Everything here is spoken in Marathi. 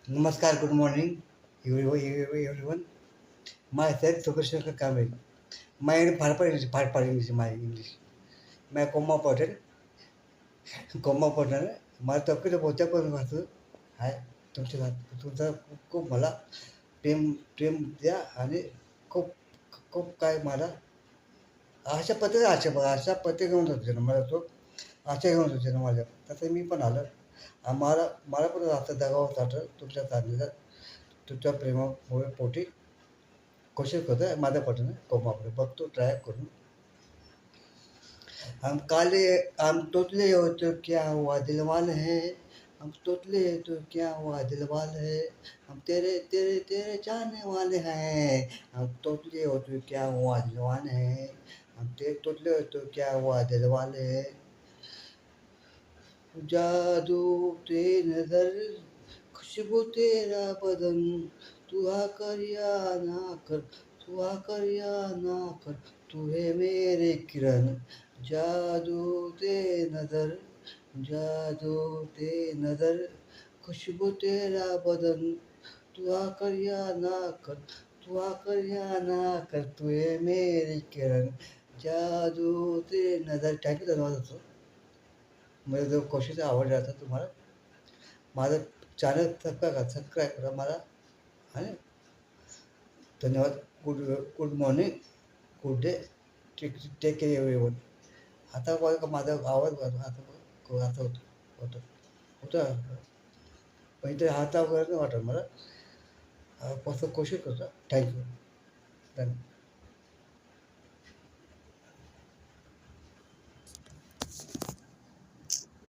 नमस्कार, good morning everyone. Myself Sukheshwar Kamil. My Bharpar English, Bharpar English, my English. मैं कोमा पटेल कोमा पटेल मला तक्रार पोहोचल्यापासून वाचतो आहे तुमच्या तुमचा खूप खूप मला प्रेम प्रेम द्या आणि खूप खूप काय मला अशा पद्धतीने अशा पद्धती घेऊन जातो ना मला तो अशा घेऊन जातो ना माझ्या तसं मी पण आलं मला मला पण असं जगावं वाटतं तुमच्या चाललेलं तुमच्या प्रेमामुळे पोटी कोशिश करतोय माझ्या पटीने कोमापुढे बघतो ट्राय करून हम काले हम तोतले हो तो क्या हुआ दिलवाल है हम तोतले तो क्या हुआ दिलवाल है हम तेरे तेरे तेरे चाहने वाले हैं हम तोतले हो तो क्या हुआ दिलवाल है हम तेरे तोतले हो तो क्या हुआ दिलवाल है जादू तेरी नजर खुशबू तेरा बदन तू आकर या ना कर तू आकर या ना कर तू है मेरे किरण जादू ते नजर जादू ते नजर खुशबू तेरा बदन तू आकर या ना कर तू आकर या ना कर तू है मेरे किरण जादू ते नजर थँक्यू धन्यवाद. मला जो क्वेश्चन आवडला तर तुम्हाला माझं चॅनल सबस्क्राईब करा मला आणि धन्यवाद. Good good morning, good day, take care everyone. आता बघा माझा आवाज आता आता होतो होतो होतं पण इथे हाता वगैरे नाही वाटत मला. फक्त कोशिश करतो. थँक्यू धन्यवाद.